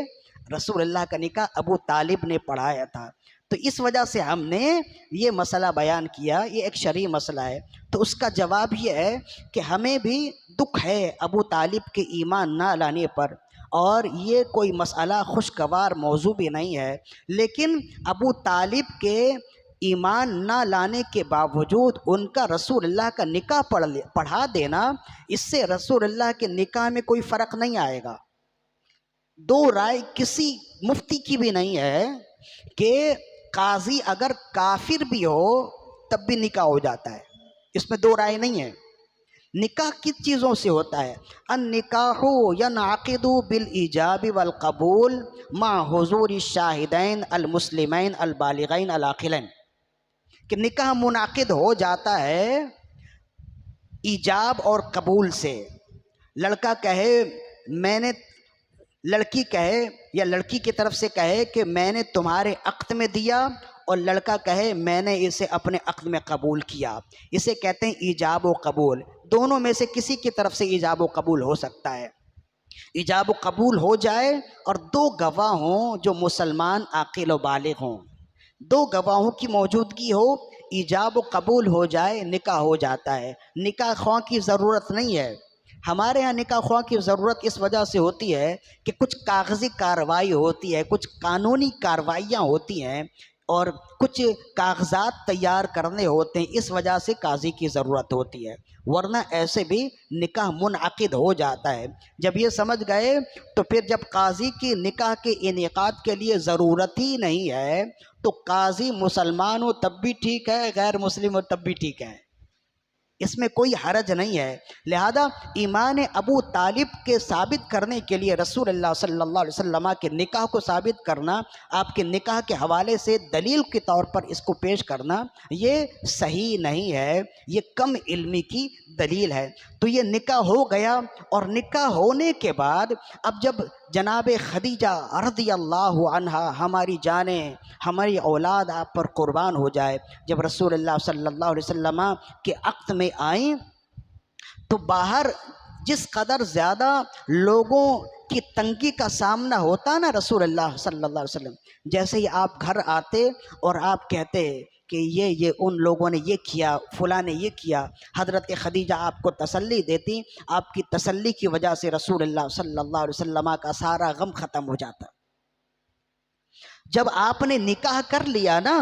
رسول اللہ کا نکاح ابو طالب نے پڑھایا تھا۔ تو اس وجہ سے ہم نے یہ مسئلہ بیان کیا، یہ ایک شرعی مسئلہ ہے۔ تو اس کا جواب یہ ہے کہ ہمیں بھی دکھ ہے ابو طالب کے ایمان نہ لانے پر، اور یہ کوئی مسئلہ خوشگوار موضوع بھی نہیں ہے، لیکن ابو طالب کے ایمان نہ لانے کے باوجود ان کا رسول اللہ کا نکاح پڑھا دینا، اس سے رسول اللہ کے نکاح میں کوئی فرق نہیں آئے گا۔ دو رائے کسی مفتی کی بھی نہیں ہے کہ قاضی اگر کافر بھی ہو تب بھی نکاح ہو جاتا ہے، اس میں دو رائے نہیں ہے۔ نکاح کس چیزوں سے ہوتا ہے؟ النکاح ینعقد بالایجاب والقبول مع حضور الشاہدین المسلمین البالغین العاقلین، کہ نکاح منعقد ہو جاتا ہے ایجاب اور قبول سے۔ لڑکا کہے میں نے، لڑکی کہے یا لڑکی کی طرف سے کہے کہ میں نے تمہارے عقد میں دیا، اور لڑکا کہے میں نے اسے اپنے عقد میں قبول کیا، اسے کہتے ہیں ایجاب و قبول۔ دونوں میں سے کسی کی طرف سے ایجاب و قبول ہو سکتا ہے۔ ایجاب و قبول ہو جائے اور دو گواہ ہوں جو مسلمان عاقل و بالغ ہوں، دو گواہوں کی موجودگی ہو، ایجاب و قبول ہو جائے، نکاح ہو جاتا ہے۔ نکاح خواہ کی ضرورت نہیں ہے۔ ہمارے ہاں نکاح خواہ کی ضرورت اس وجہ سے ہوتی ہے کہ کچھ کاغذی کارروائی ہوتی ہے، کچھ قانونی کارروائیاں ہوتی ہیں، اور کچھ کاغذات تیار کرنے ہوتے ہیں، اس وجہ سے قاضی کی ضرورت ہوتی ہے، ورنہ ایسے بھی نکاح منعقد ہو جاتا ہے۔ جب یہ سمجھ گئے تو پھر جب قاضی کی نکاح کے انعقاد کے لیے ضرورت ہی نہیں ہے تو قاضی مسلمان ہو تب بھی ٹھیک ہے، غیر مسلم ہو تب بھی ٹھیک ہے، اس میں کوئی حرج نہیں ہے۔ لہذا ایمان ابو طالب کے ثابت کرنے کے لیے رسول اللہ صلی اللہ علیہ وسلم کے نکاح کو ثابت کرنا، آپ کے نکاح کے حوالے سے دلیل کے طور پر اس کو پیش کرنا، یہ صحیح نہیں ہے، یہ کم علمی کی دلیل ہے۔ تو یہ نکاح ہو گیا، اور نکاح ہونے کے بعد اب جب جناب خدیجہ رضی اللہ عنہا، ہماری جانیں، ہماری اولاد آپ پر قربان ہو جائے، جب رسول اللہ صلی اللہ علیہ وسلم کے عقد میں آئیں تو باہر جس قدر زیادہ لوگوں کی تنگی کا سامنا ہوتا نا رسول اللہ صلی اللہ علیہ وسلم، جیسے ہی آپ گھر آتے اور آپ کہتے کہ یہ ان لوگوں نے یہ کیا، فلاں نے یہ کیا، حضرت خدیجہ آپ کو تسلی دیتی، آپ کی تسلی کی وجہ سے رسول اللہ صلی اللہ علیہ وسلم کا سارا غم ختم ہو جاتا۔ جب آپ نے نکاح کر لیا نا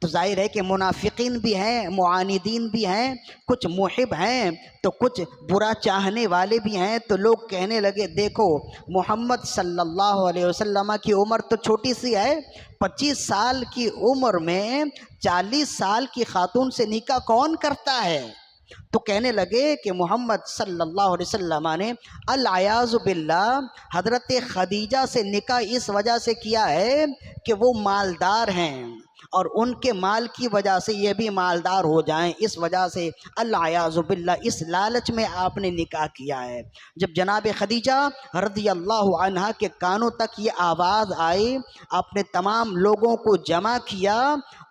تو ظاہر ہے کہ منافقین بھی ہیں، معاندین بھی ہیں، کچھ محب ہیں تو کچھ برا چاہنے والے بھی ہیں، تو لوگ کہنے لگے دیکھو محمد صلی اللہ علیہ وسلم کی عمر تو چھوٹی سی ہے، 25 سال کی عمر میں 40 سال کی خاتون سے نکاح کون کرتا ہے؟ تو کہنے لگے کہ محمد صلی اللہ علیہ وسلم نے العیاذ باللہ حضرت خدیجہ سے نکاح اس وجہ سے کیا ہے کہ وہ مالدار ہیں، اور ان کے مال کی وجہ سے یہ بھی مالدار ہو جائیں، اس وجہ سے العیاذ باللہ اس لالچ میں آپ نے نکاح کیا ہے۔ جب جناب خدیجہ رضی اللہ عنہا کے کانوں تک یہ آواز آئی، آپ نے تمام لوگوں کو جمع کیا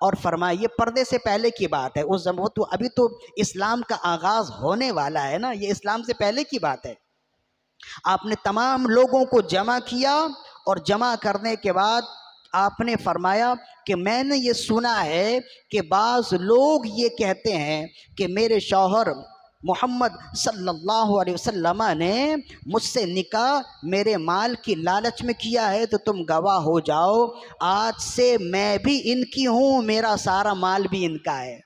اور فرمایا، یہ پردے سے پہلے کی بات ہے، اس زمان تو ابھی تو اسلام کا آغاز ہونے والا ہے نا، یہ اسلام سے پہلے کی بات ہے۔ آپ نے تمام لوگوں کو جمع کیا اور جمع کرنے کے بعد آپ نے فرمایا کہ میں نے یہ سنا ہے کہ بعض لوگ یہ کہتے ہیں کہ میرے شوہر محمد صلی اللہ علیہ وسلم نے مجھ سے نکاح میرے مال کی لالچ میں کیا ہے، تو تم گواہ ہو جاؤ آج سے میں بھی ان کی ہوں، میرا سارا مال بھی ان کا ہے،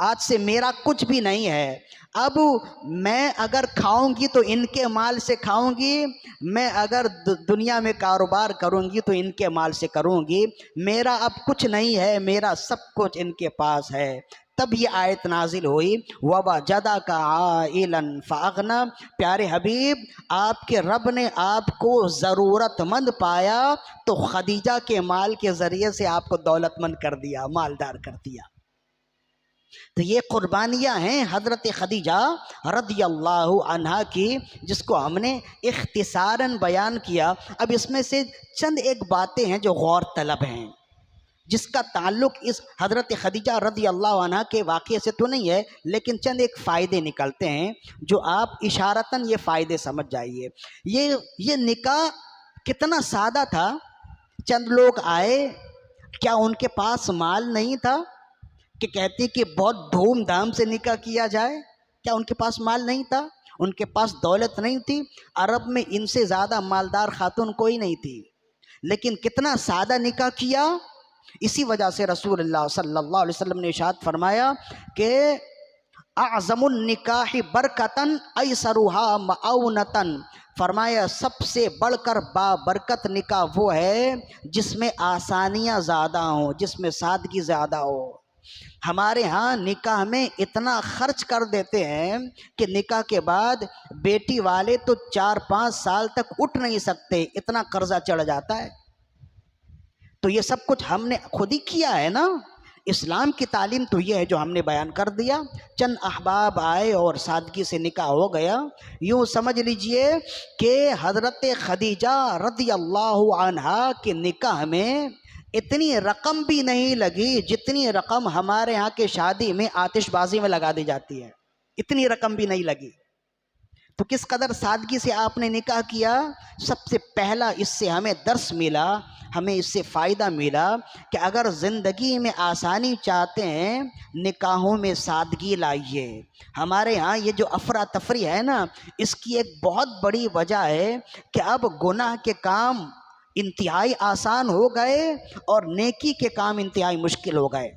آج سے میرا کچھ بھی نہیں ہے۔ اب میں اگر کھاؤں گی تو ان کے مال سے کھاؤں گی، میں اگر دنیا میں کاروبار کروں گی تو ان کے مال سے کروں گی، میرا اب کچھ نہیں ہے، میرا سب کچھ ان کے پاس ہے۔ تب یہ آیت نازل ہوئی وَوَجَدَكَ عَائِلًا فَأَغْنَىٰ۔ پیارے حبیب، آپ کے رب نے آپ کو ضرورت مند پایا تو خدیجہ کے مال کے ذریعے سے آپ کو دولت مند کر دیا، مالدار کر دیا۔ تو یہ قربانیاں ہیں حضرت خدیجہ رضی اللہ عنہا کی، جس کو ہم نے اختصاراً بیان کیا۔ اب اس میں سے چند ایک باتیں ہیں جو غور طلب ہیں، جس کا تعلق اس حضرت خدیجہ رضی اللہ عنہا کے واقعے سے تو نہیں ہے، لیکن چند ایک فائدے نکلتے ہیں جو آپ اشارتاً یہ فائدے سمجھ جائیے۔ یہ نکاح کتنا سادہ تھا، چند لوگ آئے، کیا ان کے پاس مال نہیں تھا کہ کہتی کہ بہت دھوم دھام سے نکاح کیا جائے؟ کیا ان کے پاس مال نہیں تھا؟ ان کے پاس دولت نہیں تھی؟ عرب میں ان سے زیادہ مالدار خاتون کوئی نہیں تھی، لیکن کتنا سادہ نکاح کیا۔ اسی وجہ سے رسول اللہ صلی اللہ علیہ وسلم نے ارشاد فرمایا کہ اعظم النکاح برکتاً ایسرها معونتاً، فرمایا سب سے بڑھ کر بابرکت نکاح وہ ہے جس میں آسانیاں زیادہ ہوں، جس میں سادگی زیادہ ہو۔ ہمارے ہاں نکاح میں اتنا خرچ کر دیتے ہیں کہ نکاح کے بعد بیٹی والے تو 4-5 سال تک اٹھ نہیں سکتے، اتنا قرضہ چڑھ جاتا ہے۔ تو یہ سب کچھ ہم نے خود ہی کیا ہے نا۔ اسلام کی تعلیم تو یہ ہے جو ہم نے بیان کر دیا۔ چند احباب آئے اور سادگی سے نکاح ہو گیا۔ یوں سمجھ لیجئے کہ حضرت خدیجہ رضی اللہ عنہا کے نکاح میں اتنی رقم بھی نہیں لگی جتنی رقم ہمارے ہاں کے شادی میں آتش بازی میں لگا دی جاتی ہے، اتنی رقم بھی نہیں لگی۔ تو کس قدر سادگی سے آپ نے نکاح کیا۔ سب سے پہلا اس سے ہمیں درس ملا، ہمیں اس سے فائدہ ملا کہ اگر زندگی میں آسانی چاہتے ہیں نکاحوں میں سادگی لائیے۔ ہمارے ہاں یہ جو افراتفری ہے نا، اس کی ایک بہت بڑی وجہ ہے کہ اب گناہ کے کام انتہائی آسان ہو گئے اور نیکی کے کام انتہائی مشکل ہو گئے۔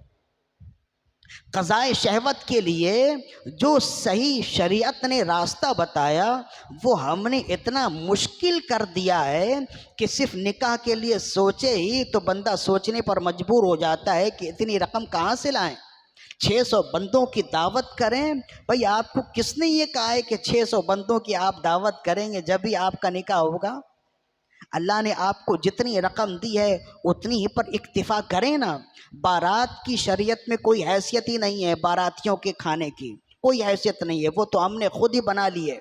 قضائے شہوت کے لیے جو صحیح شریعت نے راستہ بتایا وہ ہم نے اتنا مشکل کر دیا ہے کہ صرف نکاح کے لیے سوچے ہی تو بندہ سوچنے پر مجبور ہو جاتا ہے کہ اتنی رقم کہاں سے لائیں۔ 600 بندوں کی دعوت کریں، بھئی آپ کو کس نے یہ کہا ہے کہ 600 بندوں کی آپ دعوت کریں گے جب ہی آپ کا نکاح ہوگا؟ اللہ نے آپ کو جتنی رقم دی ہے اتنی ہی پر اکتفا کریں نا۔ بارات کی شریعت میں کوئی حیثیت ہی نہیں ہے، باراتیوں کے کھانے کی کوئی حیثیت نہیں ہے، وہ تو ہم نے خود ہی بنا لی ہے۔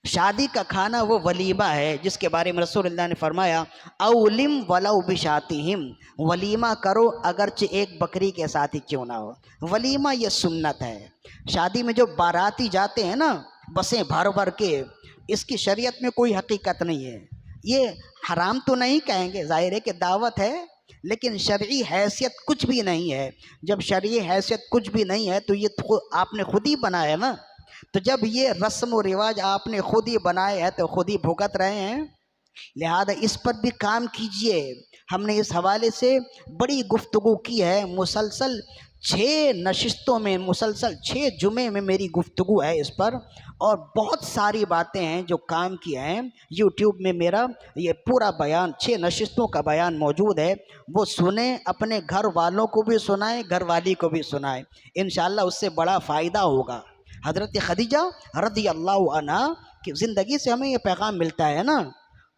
شادی کا کھانا وہ ولیمہ ہے جس کے بارے میں رسول اللہ نے فرمایا اولم ولو بشاتہم، ولیمہ کرو اگرچہ ایک بکری کے ساتھ ہی کیوں نہ ہو۔ ولیمہ یہ سنت ہے۔ شادی میں جو باراتی جاتے ہیں نا بسیں بھر بھر کے، اس کی شریعت میں کوئی حقیقت نہیں ہے۔ یہ حرام تو نہیں کہیں گے، ظاہر ہے کہ دعوت ہے، لیکن شرعی حیثیت کچھ بھی نہیں ہے۔ جب شرعی حیثیت کچھ بھی نہیں ہے تو یہ آپ نے خود ہی بنایا نا۔ تو جب یہ رسم و رواج آپ نے خود ہی بنائے ہیں تو خود ہی بھگت رہے ہیں، لہذا اس پر بھی کام کیجئے۔ ہم نے اس حوالے سے بڑی گفتگو کی ہے، مسلسل 6 نشستوں میں، مسلسل 6 جمعے میں میری گفتگو ہے اس پر، اور بہت ساری باتیں ہیں جو کام کی ہیں۔ یوٹیوب میں میرا یہ پورا بیان 6 نشستوں کا بیان موجود ہے، وہ سنیں، اپنے گھر والوں کو بھی سنائیں، گھر والی کو بھی سنائیں، انشاءاللہ اس سے بڑا فائدہ ہوگا۔ حضرت خدیجہ رضی اللہ عنہا کی زندگی سے ہمیں یہ پیغام ملتا ہے نا،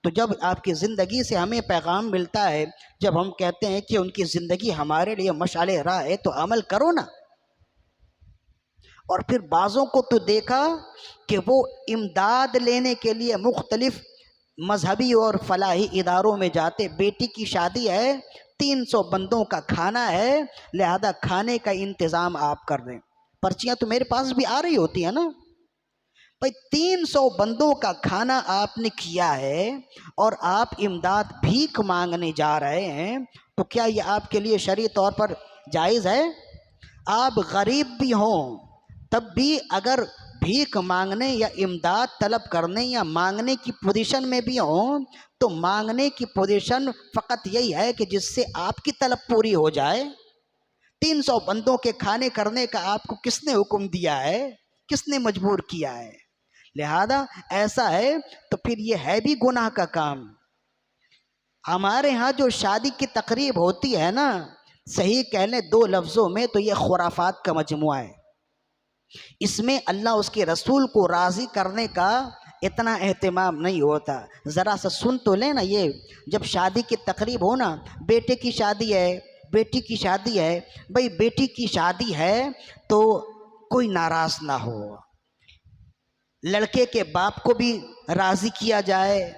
تو جب آپ کی زندگی سے ہمیں پیغام ملتا ہے، جب ہم کہتے ہیں کہ ان کی زندگی ہمارے لیے مشعل راہ ہے، تو عمل کرو نا۔ اور پھر بعضوں کو تو دیکھا کہ وہ امداد لینے کے لیے مختلف مذہبی اور فلاحی اداروں میں جاتے، بیٹی کی شادی ہے، 300 بندوں کا کھانا ہے، لہذا کھانے کا انتظام آپ کر دیں۔ پرچیاں تو میرے پاس بھی آ رہی ہوتی ہیں نا بھائی، 300 بندوں کا کھانا آپ نے کیا ہے اور آپ امداد بھیک مانگنے جا رہے ہیں، تو کیا یہ آپ کے لیے شرعی طور پر جائز ہے؟ آپ غریب بھی ہوں تب بھی اگر بھیک مانگنے یا امداد طلب کرنے یا مانگنے کی پوزیشن میں بھی ہوں، تو مانگنے کی پوزیشن فقط یہی ہے کہ جس سے آپ کی طلب پوری ہو جائے۔ 300 بندوں کے کھانے کرنے کا آپ کو کس نے حکم دیا ہے؟ کس نے مجبور کیا ہے؟ لہذا ایسا ہے تو پھر یہ ہے بھی گناہ کا کام۔ ہمارے ہاں جو شادی کی تقریب ہوتی ہے نا، صحیح کہہ لیں 2 لفظوں میں تو یہ خرافات کا مجموعہ ہے۔ اس میں اللہ اس کے رسول کو راضی کرنے کا اتنا اہتمام نہیں ہوتا۔ ذرا سا سن تو لیں نا، یہ جب شادی کی تقریب ہو نا، بیٹے کی شادی ہے، بیٹی کی شادی ہے، بھئی بیٹی کی شادی ہے تو کوئی ناراض نہ ہو، لڑکے کے باپ کو بھی راضی کیا جائے،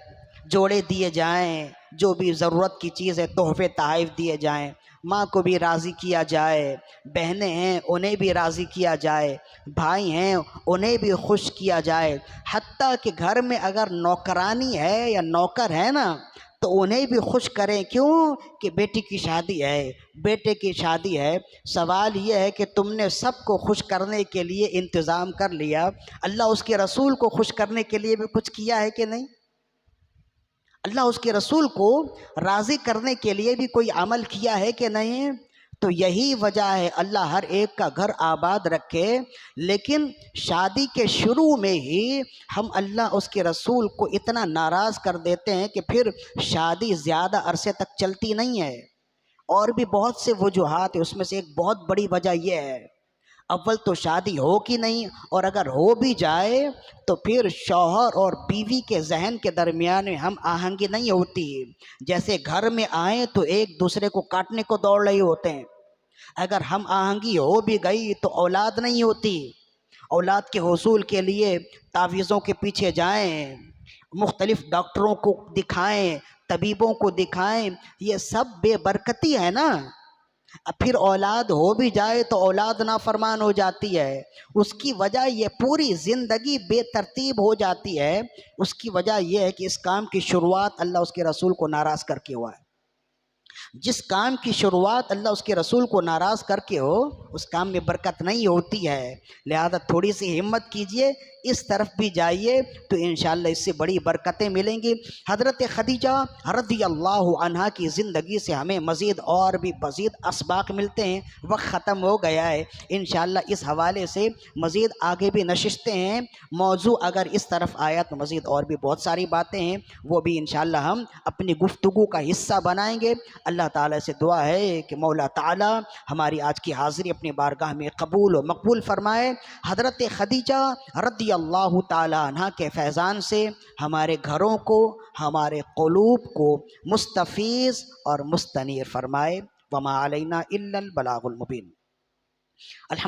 جوڑے دیے جائیں، جو بھی ضرورت کی چیز ہے، تحفے تحائف دیے جائیں، ماں کو بھی راضی کیا جائے، بہنیں ہیں انہیں بھی راضی کیا جائے، بھائی ہیں انہیں بھی خوش کیا جائے، حتیٰ کہ گھر میں اگر نوکرانی ہے یا نوکر ہے نا، تو انہیں بھی خوش کریں۔ کیوں کہ بیٹی کی شادی ہے، بیٹے کی شادی ہے۔ سوال یہ ہے کہ تم نے سب کو خوش کرنے کے لیے انتظام کر لیا، اللہ اس کے رسول کو خوش کرنے کے لیے بھی کچھ کیا ہے کہ نہیں؟ اللہ اس کے رسول کو راضی کرنے کے لیے بھی کوئی عمل کیا ہے کہ نہیں؟ تو یہی وجہ ہے اللہ ہر ایک کا گھر آباد رکھے، لیکن شادی کے شروع میں ہی ہم اللہ اس کے رسول کو اتنا ناراض کر دیتے ہیں کہ پھر شادی زیادہ عرصے تک چلتی نہیں ہے۔ اور بھی بہت سے وجوہات ہیں، اس میں سے ایک بہت بڑی وجہ یہ ہے، اول تو شادی ہو کی نہیں، اور اگر ہو بھی جائے تو پھر شوہر اور بیوی کے ذہن کے درمیان میں ہم آہنگی نہیں ہوتی۔ جیسے گھر میں آئیں تو ایک دوسرے کو کاٹنے کو دوڑ رہے ہوتے ہیں، اگر ہم آہنگی ہو بھی گئی تو اولاد نہیں ہوتی۔ اولاد کے حصول کے لیے تعویذوں کے پیچھے جائیں، مختلف ڈاکٹروں کو دکھائیں، طبیبوں کو دکھائیں، یہ سب بے برکتی ہے نا۔ اب پھر اولاد ہو بھی جائے تو اولاد نافرمان ہو جاتی ہے، اس کی وجہ یہ پوری زندگی بے ترتیب ہو جاتی ہے۔ اس کی وجہ یہ ہے کہ اس کام کی شروعات اللہ اس کے رسول کو ناراض کر کے ہوا ہے۔ جس کام کی شروعات اللہ اس کے رسول کو ناراض کر کے ہو، اس کام میں برکت نہیں ہوتی ہے۔ لہذا تھوڑی سی ہمت کیجئے، اس طرف بھی جائیے تو انشاءاللہ اس سے بڑی برکتیں ملیں گی۔ حضرت خدیجہ رضی اللہ عنہا کی زندگی سے ہمیں مزید اور بھی مزید اسباق ملتے ہیں۔ وقت ختم ہو گیا ہے، انشاءاللہ اس حوالے سے مزید آگے بھی نشستیں ہیں، موضوع اگر اس طرف آیا تو مزید اور بھی بہت ساری باتیں ہیں، وہ بھی انشاءاللہ ہم اپنی گفتگو کا حصہ بنائیں گے۔ اللہ تعالیٰ سے دعا ہے کہ مولا تعالیٰ ہماری آج کی حاضری اپنی بارگاہ میں قبول و مقبول فرمائے۔ حضرت خدیجہ رضی اللہ تعالیٰ عنہ کے فیضان سے ہمارے گھروں کو، ہمارے قلوب کو مستفیض اور مستنیر فرمائے۔ وما علینا الا البلاغ المبین۔ الحمد